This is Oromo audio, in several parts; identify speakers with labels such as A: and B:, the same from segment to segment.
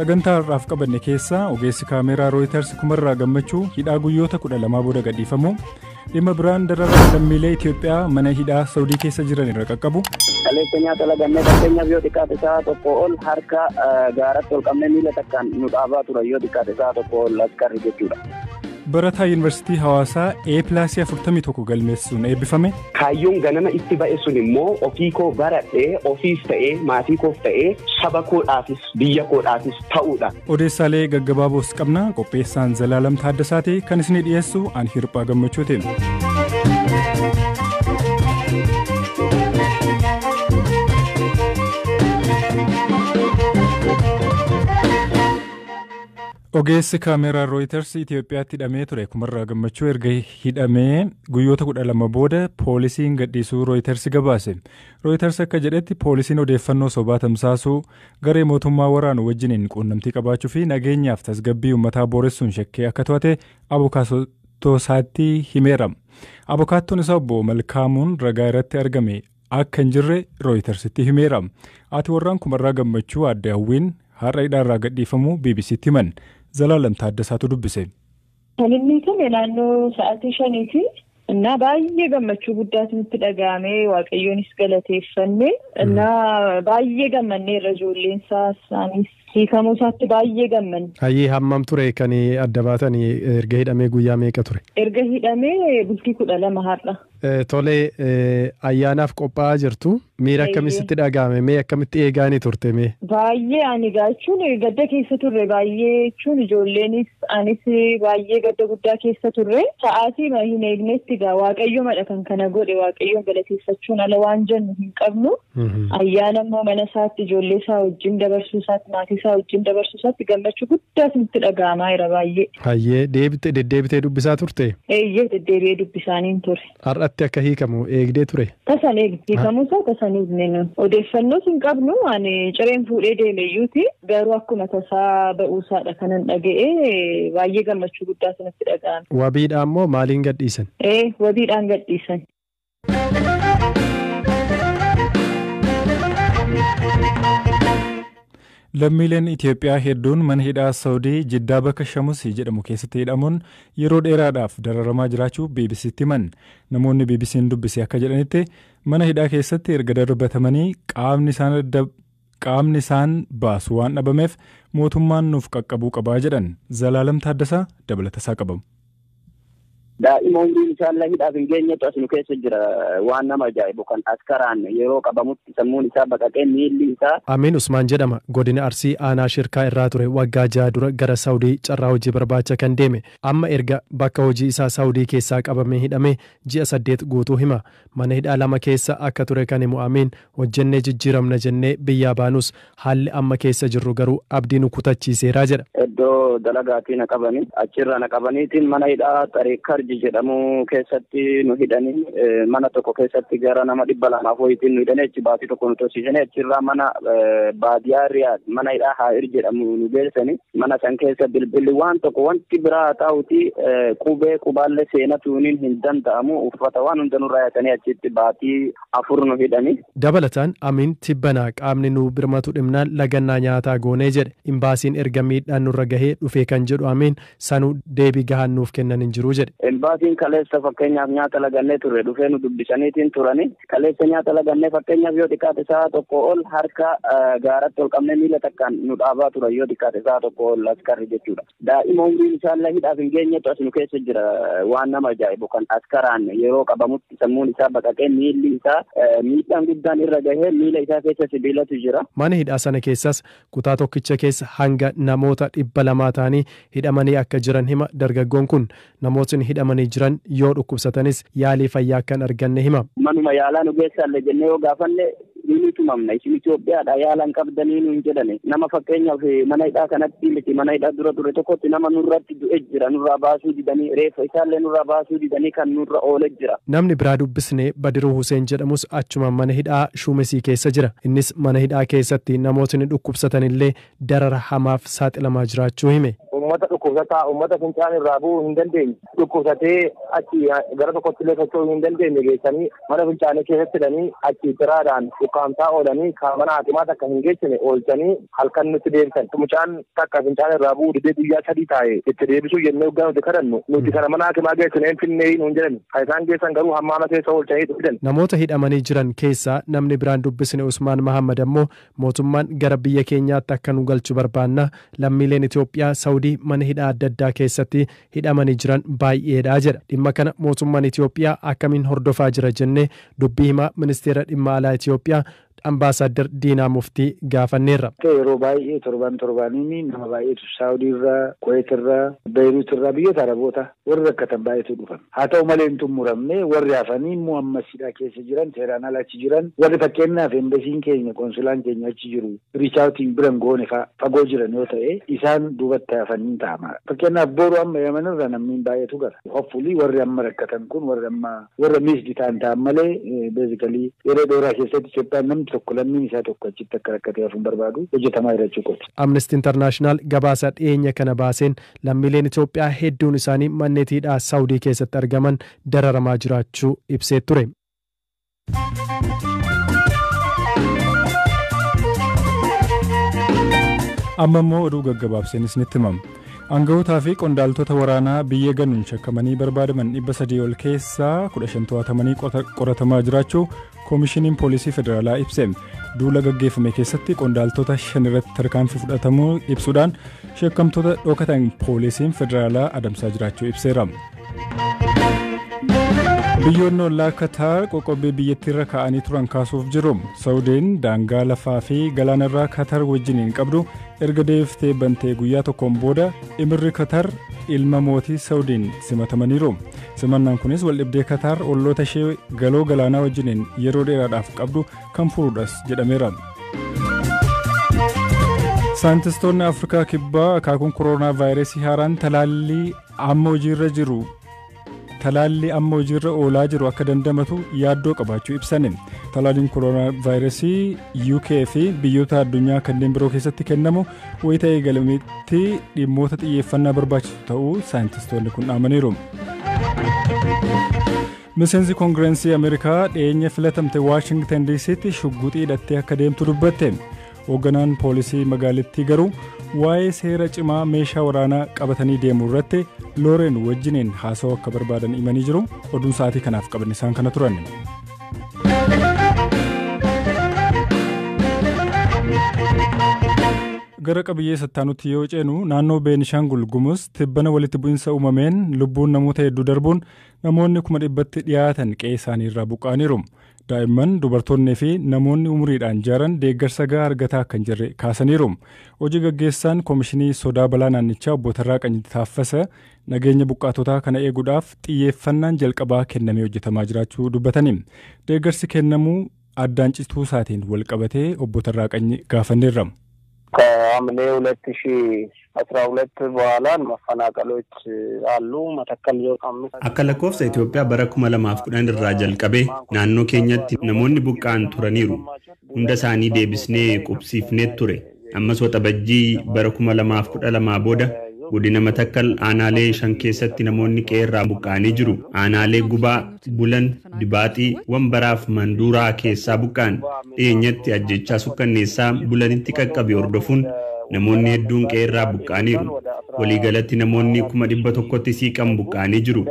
A: Sagantaa har'aaf qabanne keessa ogeessi kaameraa Reuters kumarraa gammachuu hidhaa guyyoota 12 booda gadhiifamu. Dhimma biraan dararaa lammiilee Itoophiyaa mana hidhaa Saawudii keessa jiran irra qaqqabu.
B: Kaleessa nyaata lagannee fakkeenyaaf yoo xiqqaate sa'a tokko ol harka gaaratti ol qabnee miila takkaan nu dhaabaa tura yoo xiqqaate sa'a tokko ol askarri jechuudha.
A: Barataa Yuunivarsiitii Hawaasaa A+41 galmeessuun eebbifame.
C: Kaayyoon ganama itti ba'e sun immoo ofii koo baradhee ofiis ta'ee maatii koof ta'ee saba koodhaafis biyya koodhaafis ta'uudha.
A: Odeessaalee gaggabaaboos qabna. Qopheessaan Zalaalam Taaddasaati kan isinii dhiyeessu an Hirphaa Gammachuuti. Ogeessi kaameraa Reuters Itoophiyaatti hidhamee ture kumarraa gammachuu erga hidhamee guyyoota 12 booda poolisiin gadhiisuu Reuters gabaase. Reuters akka jedhetti poolisiin odeeffannoo sobaa tamsaasuu garee mootummaa waraanu wajjiniin quunnamtii qabaachuu fi nageenyaaf tasgabbii uummataa booressuun shakkee akka to'ate abukaatoo isaatti himeera. Abukaattoon isaa obbo Malkaamuun ragaa irratti argame akka hin jirre Reutersitti himeera. Ati warraan kumarraa gammachuu adda hawwiin har'a hidhaarraa gadhiifamuu BBCtti himan. Zalaalam Taaddasaatu dubbise.
D: Kan inni kame naannoo sa'aatii 5 እና baay'ee gammachuu guddaatu nutti dhaga'ame waaqayyoonis galateeffanne እና baay'ee gammannee irra ijoolleen isaanis hiikamuu isaatti baay'ee gammanne.
E: Hayyee hammam ture kan adda baatanii erga hidhamee guyyaa meeqa ture?
D: Erga hidhamee bultii 12 har'a.
E: Tole ayyaanaaf qophaa'aa jirtu. Miira akkamitti dhaga'ame? Mee akkamitti eegaanii turte mee?
D: Baay'ee ani gaachuun gadda keessa turre baay'ee jechuun ijoolleenis anis baay'ee gadda guddaa keessa turre. Sa'aatii hin eegnetti gaa waaqayyo madha kan kana godhe waaqayyoon galateeffachuun ala waan jennu hin qabnu. Ayyaana immoo mana isaatti ijoollee isaa wajjin dabarsuu isaatti maatii isaa wajjin dabarsuu isaatti gammachuu guddaatu nutti dhaga'amaa jira baay'ee.
E: Hayyee deddeebitee dubbisaa turte?
D: Eeyyee deddeebi'ee dubbisaaniin ture.
E: Har'atti akka hiikamu eegdee ture?
D: Tasan hiikamuu isaa tasan odeeffannoos hin qabnu ani cireen fuudhee deemeeyyuuti garuu akkuma tasaa ba'uusaadha kanan dhaga'ee baay'ee gammachuu guddaatu nutti dhaga'ame.
E: Wabiidhaan moo maaliin gadhiisan?
D: Wabiidhaan gadhiisan.
A: Lammiileen Itoophiyaa hedduun mana hidhaa Saawudii Jiddaa bakka Shamusii jedhamu keessatti hidhamuun yeroo dheeraadhaaf dararamaa jiraachuu BBCtti himan. Namoonni BBC'n dubbise akka jedhanitti mana hidhaa keessatti erga darbatamanii qaamni isaan baasu waan dhabameef mootummaan nuuf qaqqabuu qabaa jedhan. Zalaalam Taaddasaa dabalatasaa qabamu.
B: Daa'ima umriin isaallee hidhaaf hin geenyetu as nu keessa jira waan nama ajaa'ibu kan askaraan yeroo qabamutti sammuun isaa baqaqee miilli isaa.
E: Amiin Usmaan jedhama godina Arsii aanaa shirkaa irraa ture waggaa 6 dura gara Saawudii carraa hojii barbaacha kan deeme amma erga bakka hojii isaa Saawudii keessaa qabamee hidhamee ji'a 8 guutuu hima mana hidhaa 2 keessa akka ture kan himu Amiin hojjennee jijjiiramna jennee biyyaa baanus haalli amma keessa jirru garuu abdii nu kutachiiseera jedha.
B: Iddoo dalagaatii na qabanii achirra na qabaniitiin mana hidhaa Xareekar jedhamu keessatti nu hidhanii mana tokko keessatti gara nama 200 ho'itiin nu hidhanii achi baatii tokko nu toosiisanii achirraa mana baadiyaa Riyaad mana hidhaa Haa'ir jedhamu nu geessanii mana san keessa bilbilli waan tokko wanti biraa ta'uti qubaallee seenatuuniin hin danda'amu uffata waan hunda nurraa yaatanii achitti baatii 4 nu hidhanii.
E: Dabalataan Amiin tibbanaa qaamni nu birmatu dhimnaan lagannaa nyaataa goonee jedhe imbaasiin erga miidhaan nurra gahee dhufee kan jedhu Amiin sanuu deebii gahaan nuuf kennan hin jiru jedhe.
B: Imbaasiin kaleessa fakkeenyaaf nyaata lagannee turre dhufee nu dubbisaniitiin turani kaleessa nyaata lagannee fakkeenyaaf yoo xiqqaate sa'a tokko ol harka gaaratti ol qabnee miila takkaan nu dhaabaa tura yoo xiqqaate sa'a tokko ol askarri jechuudha. Daa'ima umriin isaallee hidhaaf hin geenyetu as nu keessa jira waan nama ajaa'ibu kan askaraan yeroo qabamutti sammuun isaa baqaqee miilli isaa miidhaan guddaan irra gahee miila isaa keessa sibiilatu jira.
E: Mana hidhaa sana keessas kutaa tokkicha keessa hanga namoota 200 ta'anii hidhamanii akka jiran hima dargaggoon kun namootni hidhamanii jiran yoo dhukkubsatanis yaalii fayyaa kan arganne hima.
B: Manuma yaalaa nu geessaalle jennee yoo gaafanne ni tumamna isin Itoophiyaadha yaalan qabdanii nuun jedhani nama fakkeenyaaf mana hidhaa kanatti miti mana hidhaa dura ture tokkotti nama nurratti du'e jira nurraa baasuu didanii reeffa isaallee nurraa baasuu didanii kan nurra oole jira.
E: Namni biraa dubbisne Badiruu Huseen jedhamus achuma mana hidhaa Shumesii keessa jira. Innis mana hidhaa keessatti namootni dhukkubsatanillee darara hamaaf saaxilamaa jiraachuu hime.
B: uummata dhukkubsataa uummata fincaan irraa bu'uu hin dandeenye dhukkubsatee achi gara tokkotti illee socho'uu hin dandeenye geessanii mana fincaanii keessatti hidhanii achi tiraadhaan ukkaamsaa oolanii kaamana hakimaa takka hin geessine oolchanii halkan nutti deebisan. Mucaan takka fincaan irraa bu'uu didee guyyaa 3 taa'e itti deebisuu jennee hoggaa nuti kadhannu nuti kana mana hakimaa geessineen finnee nuun jedhan kan isaan geessan garuu hammaama keessa oolchanii fidan.
E: Namoota hidhamanii jiran keessaa namni biraan dubbisne Usmaan Mahammad ammoo mootummaan gara biyya keenyaatti akka nu galchu barbaanna lammiileen Itoophiyaa Saawudii mana hidhaa adda addaa keessatti hidhamanii jiran baay'eedha jedha. Dhimma kana mootummaan Itoophiyaa akkamiin hordofaa jira jennee dubbii himaa ministeera dhimma alaa Itoophiyaa Ambaasaadder Diinaa Muftii gaafanneerra.
F: Yeroo baay'ee torbaaniin nama baay'eetu Saawudii irraa, Kuweet irraa, Beeyruut irraa biyyoota Araboota warri rakkatan baay'eetu dhufan. Haa ta'u malee hin xumuramne warri hafanii immoo ammas hidhaa keessa jiran seeraan ala achi jiran warri fakkeenyaaf embasiin keenya konsulaan keenya achi jiru riichaawutiin biran goone fagoo jiran yoo ta'e isaan duubatti hafanii taa'ama. Fakkeenyaaf boru amma Yemen irra namni baay'eetu gara. Hoffulii warri amma rakkatan kun warra miisdi ta'an malee beezikalii yeroo dheeraa keessatti Itoophiyaan namni tokko lammiin isaa tokko achitti akka rakkatee hafuun barbaadu hojjetamaa jiraachuu qabdi.
E: Amnesty International gabaasa dhiyeenya kana baaseen lammiileen Itoophiyaa hedduun isaanii manneetii hidhaa Saawudii keessatti argaman dararamaa jiraachuu ibsee ture.
A: Amma immoo oduu gaggabaabseen isinitti himama. Aanga'ootaa fi qondaaltota waraanaa biyya ganuun shakkamanii barbaadaman 300 ol keessaa 15 to'atamanii qoratamaa jiraachuu koomishiniin poolisii federaalaa ibse. Duula gaggeeffame keessatti qondaaltota 5 irratti tarkaanfii fudhatamuu ibsuudhaan shakkamtoota dhokatan poolisiin federaalaa adamsaa jiraachuu ibseera. Biyyoonni ollaa Kataar qoqqobbii biyyattiirra kaa'anii turan kaasuuf jiru. Saawudiin daangaa lafaa fi galaanarraa Kataar wajjiniin qabdu erga deebiftee bantee guyyaa tokkoon booda imirri Kataar ilma mootii Saawudiin simatamaniiru. Simannaan kunis waldhibdee Kataar olloota ishee galoo galaanaa wajjiniin yeroo dheeraadhaaf qabdu kan furuudhas jedhameera. Saayintistoonni Afrikaa Kibbaa akaakuun kooroonaa vaayirasii haaraan talaallii amma hojiirra oolaa jiru akka dandamatu yaaddoo qabaachuu ibsan. Talaalliin kooroonaa vaayirasii UK fi biyyoota addunyaa kanneen biroo keessatti kennamu wayita eegalametti dhimmoota xiyyeeffannaa barbaachisu ta'uu saayintistoonni kun dhaamaniiru. Miseensi Koongireensii Ameerikaa dhiyeenya filatamte Waashingtan DC'tti shugguxii hidhattee akka deemtu dubbatte. Hoogganaan poolisii magaalittii garuu waa'ee seera cimaa meeshaa waraanaa qabatanii deemuu irratti Looreen wajjiniin haasawuu akka barbaadan himanii jiru. Oduun sa'aatii kanaaf qaban isaan kana turan. Gara qabiyyee sattaanutti yoo ceenu naannoo Beenishaangul Gumuz tibbana walitti bu'insa uumameen lubbuun namoota hedduu darbuun namoonni 100tti dhiyaatan qe'ee isaanii irraa buqqaaniiru. Daa'imman dubartoonnii fi namoonni umuriidhaan jaaran deeggarsa gahaa argataa akka hin jirre kaasaniiru. Hojii gaggeessaan koomishinii sodaa balaa naannichaa obbo Tarraaqany Taaffasa nageenya buqqaatotaa kana eeguudhaaf xiyyeeffannaan jalqabaa kennamee hojjetamaa jiraachuu dubbatanii. Deeggarsi kennamuu addaan cituu isaatiin wal qabatee obbo Tarraaqany gaafanneerra.
B: ከሐምሌ 2012 በኋላ መፈናቀሎች አሉ መተከል
G: akka lakkoofsa Itoophiyaa bara 2010 irraa jalqabee naannoo keenyatti namoonni buqqaan turaniiru hunda isaanii deebisnee qubsiifnee ture ammas waxabajjii bara 2012 booda godina Matakkal aanaalee 5 keessatti namoonni qeerraa buqqaanii jiru aanaalee Gubaa Bulan Dibaaxii Wambaraaf Manduuraa keessaa buqqaan dhiyeenyatti ajjechaa sukkanneessaa Bulanitti qaqqabe hordofuun namoonni hedduun qeerraa buqqaaniiru waliigalatti namoonni 100tti siiqan buqqaanii jiru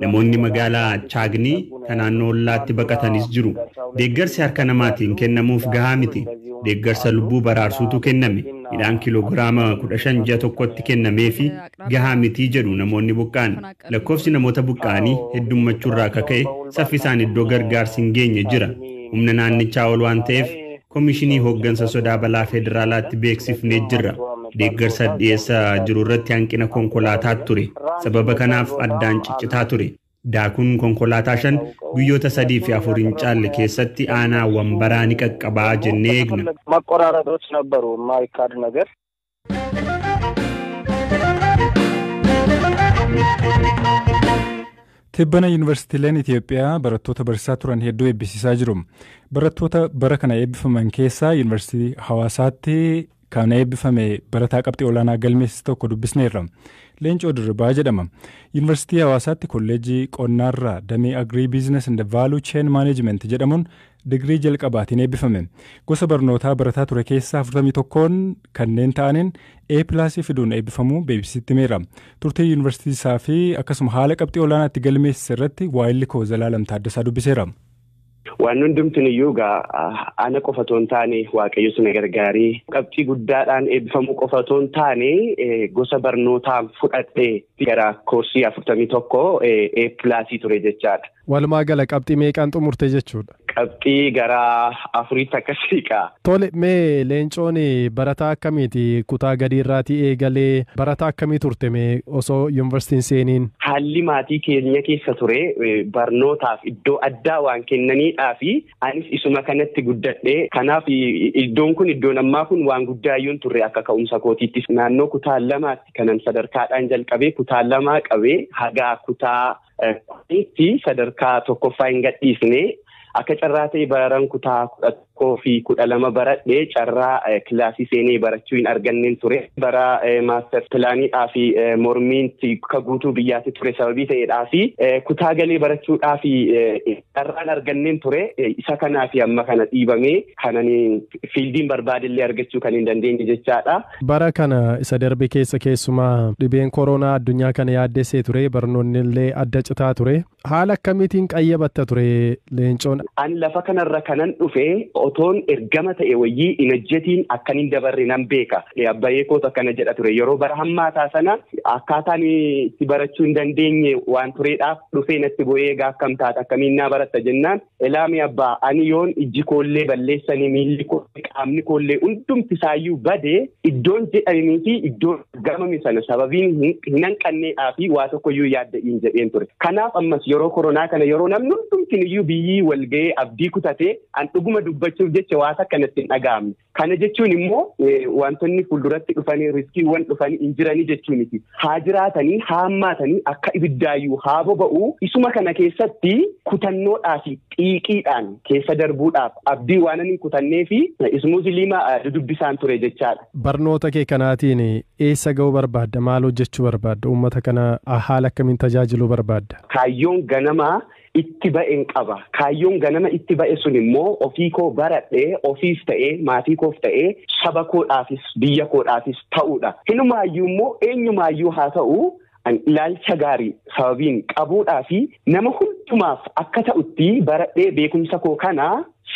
G: namoonni magaalaa Chaagnii naannoo ollaatti baqatanis jiru deeggarsi harka namaatiin kennamuuf gahaa miti deeggarsa lubbuu baraarsuutu kenname midhaan kiloogiraama 15 ji'a tokkotti kennamee fi gahaa miti jedhu namoonni buqqaan lakkoofsi namoota buqqaanii heddummachuurraa kaka'e saffisaan iddoo gargaarsi hin geenye jira humna naannichaa ol waan ta'eef koomishinii hooggansa sodaa balaa federaalaatti beeksifnee jirra deeggarsa dhiyeessaa jiru irratti hanqina konkolaataa ture sababa kanaaf addaan ciccitaa ture daakuun konkolaataa 5 guyyoota 3 fi 4 hin caalle keessatti aanaa Wambaraa ni qaqqabaa jennee eegna.
B: መቆራረጦች ነበሩ የማይካድ ነገር
A: Tibbana yuunivarsiitiileen Itoophiyaa barattoota barsiisaa turan hedduu eebbisiisaa jiru. Barattoota bara kana eebbifaman keessaa yuunivarsiitii Hawaasaatti kan eebbifame barataa qabxii olaanaa galmeessis tokko dubbisneerra. Leencoo Dirribaa jedhama. Yuunivarsiitii Hawaasaatti kolleejjii qonnaarraa damee Agrii Biizines and Vaaluu Cheen Maaneejimenti jedhamuun digirii jalqabaatiin eebbifame. Gosa barnootaa barataa ture keessaa 41 kanneen ta'aniin A+ fiduun eebbifamuu beeksisitti himeera. Turtii yuunivarsiitii isaa fi akkasuma haala qabxii olaanaa itti galmeessise irratti waa'illi koo Zalaalam Taaddasaa dubbiseera.
C: Waan hundumtiin iyyuu ana qofa toon taane waaqayyo sina gargaarii qabxii guddaadhaan eebbifamuu qofa toon taane gosa barnootaa fudhadhee gara koorsii 41 A+ ture jechaadha.
E: Walumaa gala qabxii meeqaan xumurte jechuudha?
C: Qabxii gara 4 akkasiiqa.
E: Tole mee Leencoon barataa akkamiiti kutaa gadiirraatii eegalee barataa akkamii turte mee osoo yuunivarsiitiin seeniin?
C: Haalli maatii keenya keessa ture barnootaaf iddoo addaa waan kennaniidhaa fi anis isuma kanatti guddadhee kanaaf iddoon kun iddoon ammaa kun waan guddaayyuun turre akka ka'umsa kootiitti naannoo kutaa 2tti kanan sadarkaadhaan jalqabee kutaa 2 qabee haga kutaa itti sadarkaa tokkoffaa hin gadhiisne akka carraa ta'e baran kutaa 11 fi 12 baradhee carraa kilaasii seenee barachuu hin arganneen ture. Bara maaster pilaaniidhaa fi mormiinti ka guutuu biyyaatti ture sababii ta'eedhaa fi kutaa galee barachuudhaa fi carraan arganneen ture. Isa kanaa fi amma kana dhiibamee kananii fiildiin barbaadillee argachuu kan hin dandeenye jechaadha.
E: Bara kana isa darbe keessa keessumaa dhibeen koronaa addunyaa kana yaaddessee ture barnoonni illee adda citaa ture. Haala akkamiitiin qayyabatta ture Leencoon?
C: Ani lafa kanarra kanan dhufee otoon ergama ta'e wayyii inajjetiin akkanin dabarre nan beeka. Abbaayee koota akkana jedha ture yeroo bara hammaataa sana akkaataan itti barachuu hin dandeenye waan tureedhaaf dhufee natti bu'ee egaa akkam taata akkamiin naa baratta jennaan elaami abbaa ani yoon ijji koollee balleessanii miilli koollee qaamni koollee hundumti isaayyuu badee iddoon jedhamanii fi iddoon gamame sana sababiin hin hanqanneedhaa fi waa tokkoyyuu yaadda'iin jedheen ture. Kanaaf ammas yeroo koronaa kana yeroo namni hundumtiin iyyuu biyyii walga'ee abdii kutatee an dhuguma dubbachuuf jecha waa akkanatti hin dhaga'amne. Kana jechuun immoo wantoonni fuulduratti dhufanii riskiiwwan dhufanii hin jiranii jechuuniti. Haa jiraatanii haa hammaatanii akka ibiddaayyuu haa boba'uu isuma kana keessatti kutannoodhaa fi xiiqiidhaan keessa darbuudhaaf abdii waan ani kutannee fi ismuuziliima dudubbisaan ture jechaadha.
E: Barnoota kee kanaatiin eessa ga'uu barbaadda? Maal hojjechuu barbaadda? Uummata kana haala akkamiin tajaajiluu barbaadda?
C: Kaayyoon ganamaa itti ba'een qaba. Kaayyoon ganama itti ba'e sun immoo ofii koo baradhee ofiis ta'ee maatii koof ta'ee saba koodhaafis biyya koodhaafis ta'uudha. Hinumaayyuu immoo eenyumaayyuu haa ta'u ilaalcha gaarii sababiin qabuudhaa fi nama hundumaaf akka ta'utti baradhee beekumsa koo kana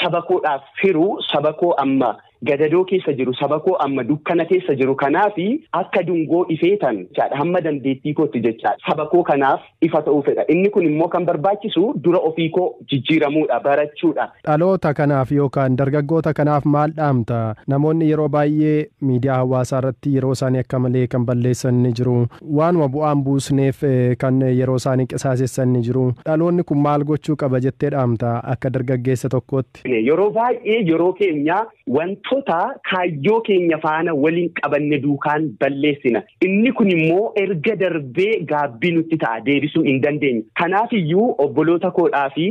C: saba koodhaaf firuu saba koo amma gadadoo keessa jiru saba koo amma dukkana keessa jiru kanaafi akka dungoo ifeetan jechaadha hamma dandeettii kootti jechaadha saba koo kanaaf ifa ta'uu fedha inni kun immoo kan barbaachisu dura ofii koo jijjiiramuudha barachuudha.
E: Dhaloota kanaaf yookaan dargaggoota kanaaf maal dhaamta? Namoonni yeroo baay'ee miidiyaa hawaasaa irratti yeroo isaanii akka malee kan balleessan ni jiru. Waanuma bu'aan buusneef kan yeroo isaanii qisaasessan ni jiru. Dhaloonni kun maal gochuu qaba jettee dhaamta akka dargaggeessa tokkootti?
C: Yeroo baay'ee yeroo keenya wantoota kaayyoo keenya faana waliin qabanne duukaan balleessina. Inni kun immoo erga darbee gaabbii nutti ta'a deebisuu hin dandeenye. Kanaaf iyyuu obboloota koodhaa fi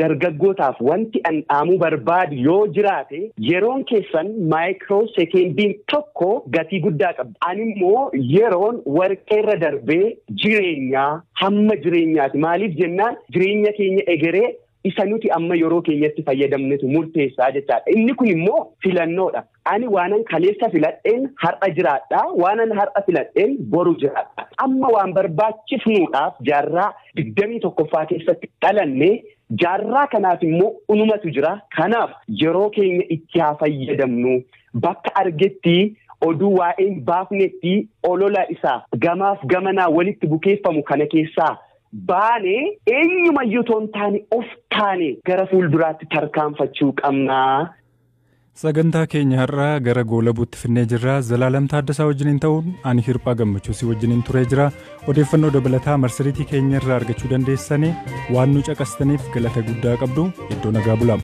C: dargaggootaaf wanti an dhaamuu barbaadu yoo jiraate yeroon keessan maayikiroo sekendiin tokko gatii guddaa qabdi. Ani immoo yeroon warqeerra darbee jireenyaa hamma jireenyaati. Maaliif jennaan jireenya keenya egeree isa nuti amma yeroo keenyatti fayyadamnetu murteessaa jechaadha. Inni kun immoo filannoodha. Ani waanan kaleessa filadheen har'a jiraadha. Waanan har'a filadheen boru jiraadha. Amma waan barbaachifnuudhaaf jaarraa 21ffaa keessatti dhalanne jaarraa kanaaf immoo unumatu jira. Kanaaf yeroo keenya itti haa fayyadamnu bakka argetti oduu waa'een baafnetti olola isaa gamaaf gamanaa walitti bukeeffamu kana keessaa baane eenyumayyuu toon taane of taane gara fuulduraatti tarkaanfachuu qabnaa.
A: Sagantaa keenya har'aa gara goolabuutti finnee jirra. Zalaalam Taaddasaa wajjiniin ta'uun ani Hirphaa Gammachuu si wajjiniin turee jira. Odeeffannoo dabalataa marsariitii keenya irraa argachuu dandeessanii waan nu caqastaniif galata guddaa qabdu. Iddoo nagaa bulaa.